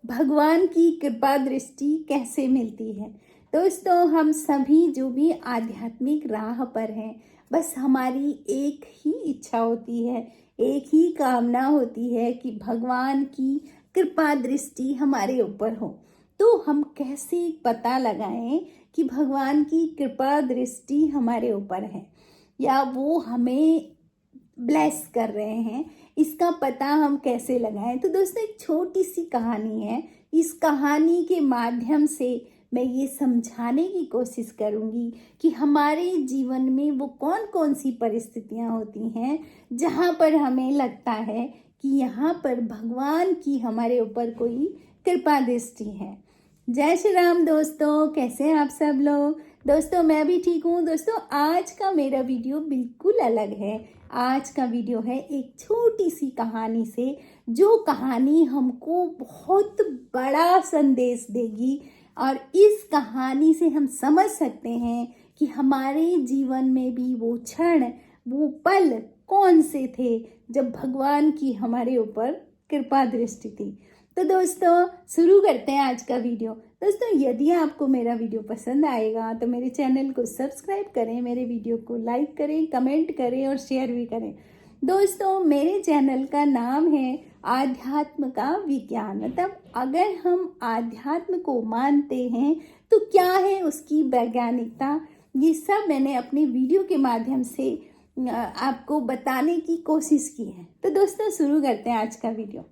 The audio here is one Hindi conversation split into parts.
भगवान की कृपा दृष्टि कैसे मिलती है। दोस्तों, हम सभी जो भी आध्यात्मिक राह पर हैं, बस हमारी एक ही इच्छा होती है, एक ही कामना होती है कि भगवान की कृपा दृष्टि हमारे ऊपर हो। तो हम कैसे पता लगाएं कि भगवान की कृपा दृष्टि हमारे ऊपर है या वो हमें ब्लेस कर रहे हैं, इसका पता हम कैसे लगाएं। तो दोस्तों, एक छोटी सी कहानी है। इस कहानी के माध्यम से मैं ये समझाने की कोशिश करूंगी कि हमारे जीवन में वो कौन कौन सी परिस्थितियां होती हैं जहां पर हमें लगता है कि यहाँ पर भगवान की हमारे ऊपर कोई कृपा दृष्टि है। जय श्री राम दोस्तों, कैसे हैं आप सब लोग। दोस्तों, मैं भी ठीक हूँ। दोस्तों, आज का मेरा वीडियो बिल्कुल अलग है। आज का वीडियो है एक छोटी सी कहानी से, जो कहानी हमको बहुत बड़ा संदेश देगी। और इस कहानी से हम समझ सकते हैं कि हमारे जीवन में भी वो क्षण, वो पल कौन से थे जब भगवान की हमारे ऊपर कृपा दृष्टि थी। तो दोस्तों, शुरू करते हैं आज का वीडियो। दोस्तों, यदि आपको मेरा वीडियो पसंद आएगा तो मेरे चैनल को सब्सक्राइब करें, मेरे वीडियो को लाइक करें, कमेंट करें और शेयर भी करें। दोस्तों, मेरे चैनल का नाम है आध्यात्म का विज्ञान। मतलब अगर हम आध्यात्म को मानते हैं तो क्या है उसकी वैज्ञानिकता, ये सब मैंने अपने वीडियो के माध्यम से आपको बताने की कोशिश की है। तो दोस्तों, शुरू करते हैं आज का वीडियो।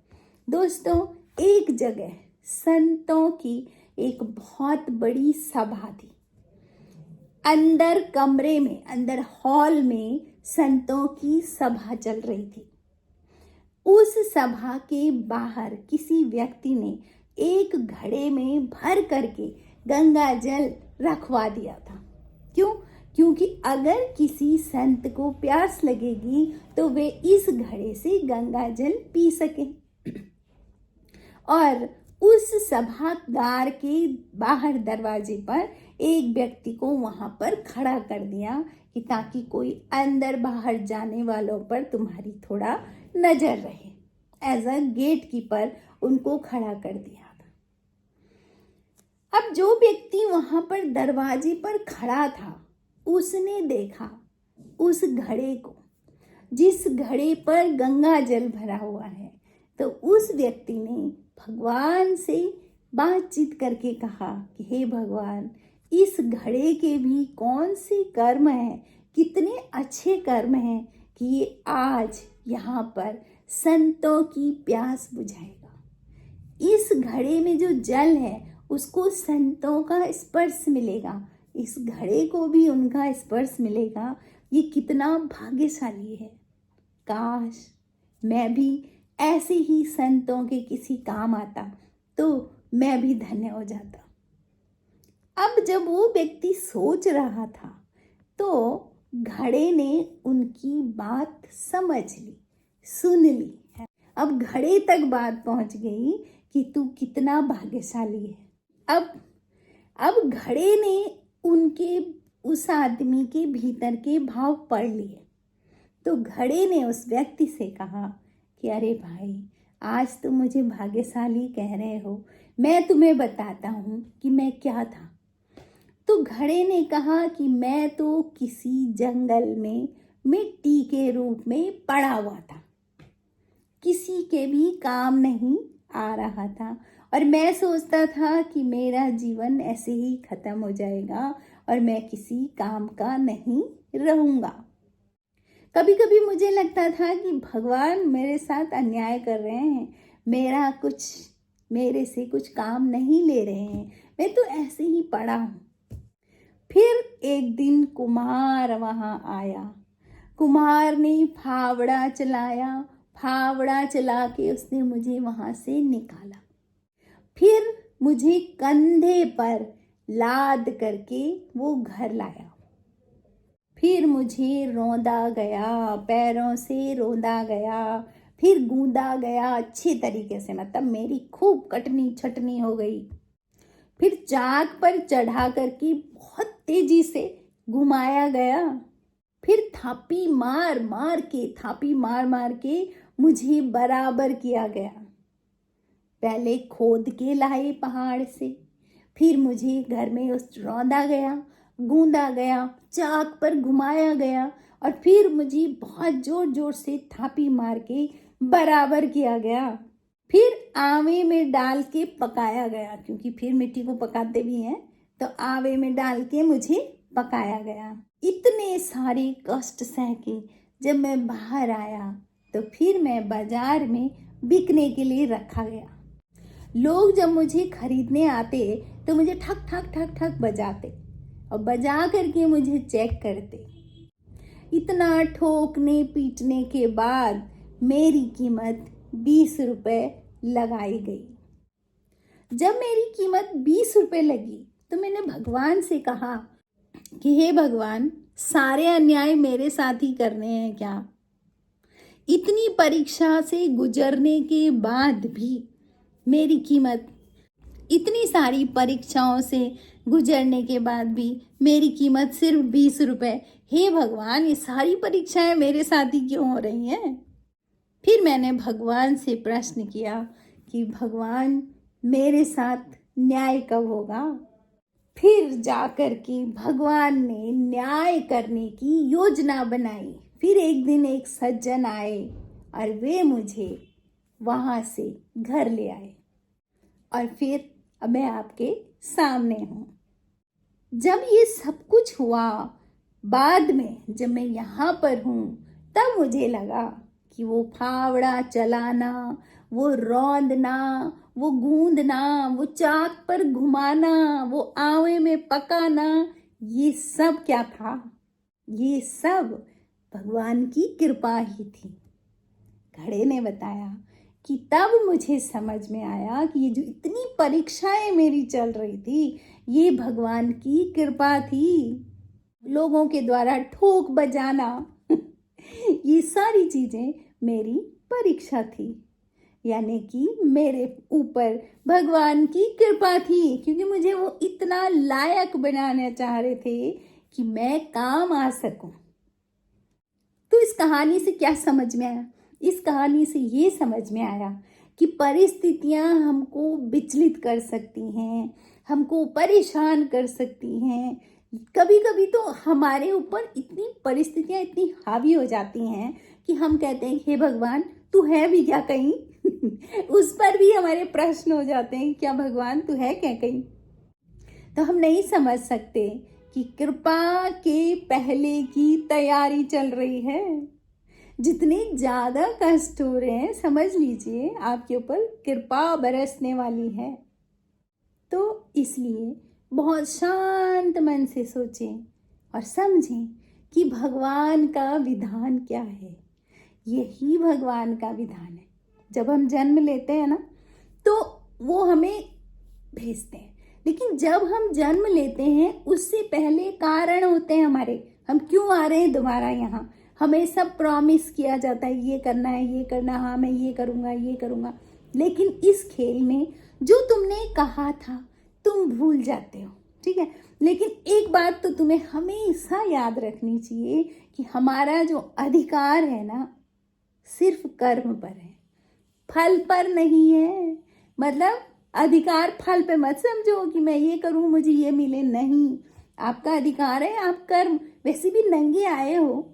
दोस्तों, एक जगह संतों की एक बहुत बड़ी सभा थी। अंदर कमरे में, अंदर हॉल में संतों की सभा चल रही थी। उस सभा के बाहर किसी व्यक्ति ने एक घड़े में भर करके गंगा जल रखवा दिया था। क्यों? क्योंकि अगर किसी संत को प्यास लगेगी तो वे इस घड़े से गंगा जल पी सकें। और उस सभागार के बाहर दरवाजे पर एक व्यक्ति को वहां पर खड़ा कर दिया कि ताकि कोई अंदर बाहर जाने वालों पर तुम्हारी थोड़ा नजर रहे। एज अ गेट कीपर उनको खड़ा कर दिया था। अब जो व्यक्ति वहां पर दरवाजे पर खड़ा था, उसने देखा उस घड़े को, जिस घड़े पर गंगा जल भरा हुआ है। तो उस व्यक्ति ने भगवान से बातचीत करके कहा कि हे भगवान, इस घड़े के भी कौन से कर्म हैं, कितने अच्छे कर्म हैं कि ये आज यहाँ पर संतों की प्यास बुझाएगा। इस घड़े में जो जल है उसको संतों का स्पर्श मिलेगा, इस घड़े को भी उनका स्पर्श मिलेगा। ये कितना भाग्यशाली है। काश मैं भी ऐसे ही संतों के किसी काम आता तो मैं भी धन्य हो जाता। अब जब वो व्यक्ति सोच रहा था तो घड़े ने उनकी बात समझ ली, सुन ली है। अब घड़े तक बात पहुंच गई कि तू कितना भाग्यशाली है। अब घड़े ने उनके उस आदमी के भीतर के भाव पढ़ लिए। तो घड़े ने उस व्यक्ति से कहा कि अरे भाई, आज तुम मुझे भाग्यशाली कह रहे हो, मैं तुम्हें बताता हूँ कि मैं क्या था। तो घड़े ने कहा कि मैं तो किसी जंगल में मिट्टी के रूप में पड़ा हुआ था, किसी के भी काम नहीं आ रहा था, और मैं सोचता था कि मेरा जीवन ऐसे ही खत्म हो जाएगा और मैं किसी काम का नहीं रहूँगा। कभी कभी मुझे लगता था कि भगवान मेरे साथ अन्याय कर रहे हैं, मेरे से कुछ काम नहीं ले रहे हैं, मैं तो ऐसे ही पड़ा हूँ। फिर एक दिन कुम्हार वहाँ आया। कुम्हार ने फावड़ा चलाया, फावड़ा चला के उसने मुझे वहाँ से निकाला। फिर मुझे कंधे पर लाद करके वो घर लाया। फिर मुझे रौंदा गया, पैरों से रौंदा गया, फिर गूंदा गया अच्छे तरीके से, मतलब मेरी खूब कटनी छटनी हो गई। फिर चाक पर चढ़ा करके बहुत तेजी से घुमाया गया। फिर थापी मार मार के मुझे बराबर किया गया। पहले खोद के लाए पहाड़ से, फिर मुझे घर में उस रौंदा गया, गूंदा गया, चाक पर घुमाया गया और फिर मुझे बहुत जोर जोर से थापी मार के बराबर किया गया। फिर आवे में डाल के पकाया गया, क्योंकि फिर मिट्टी को पकाते भी हैं, तो आवे में डाल के मुझे पकाया गया। इतने सारे कष्ट सह के जब मैं बाहर आया तो फिर मैं बाजार में बिकने के लिए रखा गया। लोग जब मुझे खरीदने आते तो मुझे ठक ठक ठक ठक बजाते और बजा करके मुझे चेक करते। इतना ठोकने पीटने के बाद मेरी कीमत 20 रुपये लगाई गई। जब मेरी कीमत 20 रुपये लगी तो मैंने भगवान से कहा कि हे भगवान, सारे अन्याय मेरे साथ ही करने हैं क्या? इतनी परीक्षा से गुजरने के बाद भी मेरी कीमत, इतनी सारी परीक्षाओं से गुजरने के बाद भी मेरी कीमत सिर्फ 20 रुपये। हे भगवान, ये सारी परीक्षाएं मेरे साथ ही क्यों हो रही हैं? फिर मैंने भगवान से प्रश्न किया कि भगवान, मेरे साथ न्याय कब होगा? फिर जाकर के भगवान ने न्याय करने की योजना बनाई। फिर एक दिन एक सज्जन आए और वे मुझे वहाँ से घर ले आए और फिर अब मैं आपके सामने हूँ। जब ये सब कुछ हुआ, बाद में जब मैं यहाँ पर हूँ, तब मुझे लगा कि वो फावड़ा चलाना, वो रौंदना, वो गूंदना, वो चाक पर घुमाना, वो आवे में पकाना, ये सब क्या था? ये सब भगवान की कृपा ही थी। घड़े ने बताया कि तब मुझे समझ में आया कि ये जो इतनी परीक्षाएं मेरी चल रही थी, ये भगवान की कृपा थी। लोगों के द्वारा ठोक बजाना ये सारी चीजें मेरी परीक्षा थी, यानी कि मेरे ऊपर भगवान की कृपा थी, क्योंकि मुझे वो इतना लायक बनाना चाह रहे थे कि मैं काम आ सकूं। तो इस कहानी से क्या समझ में आया? इस कहानी से ये समझ में आया कि परिस्थितियां हमको विचलित कर सकती हैं, हमको परेशान कर सकती हैं। कभी कभी तो हमारे ऊपर इतनी परिस्थितियां इतनी हावी हो जाती हैं कि हम कहते हैं, हे भगवान, तू है भी क्या कहीं? उस पर भी हमारे प्रश्न हो जाते हैं, क्या भगवान तू है क्या कहीं? तो हम नहीं समझ सकते कि कृपा के पहले की तैयारी चल रही है। जितने ज्यादा कष्ट हो रहे हैं, समझ लीजिए आपके ऊपर कृपा बरसने वाली है। तो इसलिए बहुत शांत मन से सोचें और समझें कि भगवान का विधान क्या है। यही भगवान का विधान है। जब हम जन्म लेते हैं ना, तो वो हमें भेजते हैं, लेकिन जब हम जन्म लेते हैं उससे पहले कारण होते हैं हमारे, हम क्यों आ रहे हैं दोबारा यहाँ। हमें सब प्रॉमिस किया जाता है, ये करना है, ये करना, हाँ मैं ये करूँगा, ये करूँगा, लेकिन इस खेल में जो तुमने कहा था तुम भूल जाते हो, ठीक है। लेकिन एक बात तो तुम्हें हमेशा याद रखनी चाहिए कि हमारा जो अधिकार है ना, सिर्फ कर्म पर है, फल पर नहीं है। मतलब अधिकार फल पे मत समझो कि मैं ये करूं मुझे ये मिले, नहीं। आपका अधिकार है, आप कर्म, वैसे भी नंगे आए हो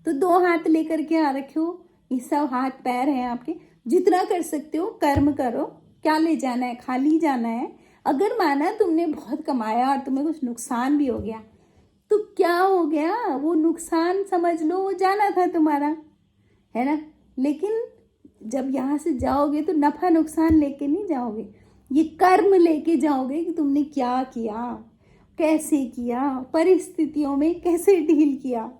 तो 2 हाथ लेकर के आ रखे हो, ये सब हाथ पैर हैं आपके, जितना कर सकते हो कर्म करो। क्या ले जाना है? खाली जाना है। अगर माना तुमने बहुत कमाया और तुम्हें कुछ नुकसान भी हो गया, तो क्या हो गया? वो नुकसान समझ लो वो जाना था तुम्हारा, है ना। लेकिन जब यहाँ से जाओगे तो नफा नुकसान लेके नहीं जाओगे, ये कर्म लेके जाओगे कि तुमने क्या किया, कैसे किया, परिस्थितियों में कैसे डील किया।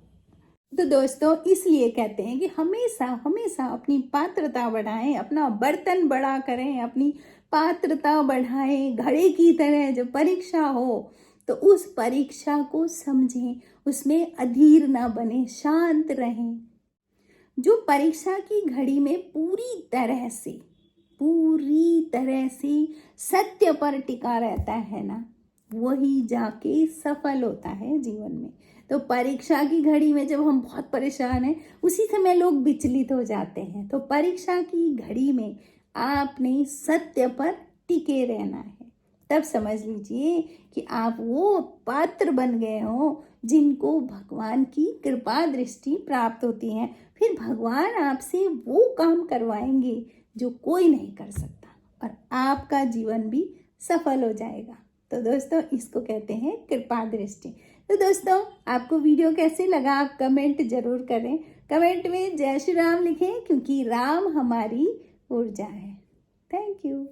तो दोस्तों, इसलिए कहते हैं कि हमेशा हमेशा अपनी पात्रता बढ़ाएं, अपना बर्तन बड़ा करें, अपनी पात्रता बढ़ाएं। घड़े की तरह जब परीक्षा हो तो उस परीक्षा को समझें, उसमें अधीर ना बने, शांत रहें। जो परीक्षा की घड़ी में पूरी तरह से सत्य पर टिका रहता है ना, वही जाके सफल होता है जीवन में। तो परीक्षा की घड़ी में जब हम बहुत परेशान हैं, उसी समय लोग विचलित हो जाते हैं। तो परीक्षा की घड़ी में आपने सत्य पर टिके रहना है। तब समझ लीजिए कि आप वो पात्र बन गए हो जिनको भगवान की कृपा दृष्टि प्राप्त होती है। फिर भगवान आपसे वो काम करवाएंगे जो कोई नहीं कर सकता और आपका जीवन भी सफल हो जाएगा। तो दोस्तों, इसको कहते हैं कृपा दृष्टि। तो दोस्तों, आपको वीडियो कैसे लगा आप कमेंट जरूर करें। कमेंट में जय श्री राम लिखें, क्योंकि राम हमारी ऊर्जा है। Thank you.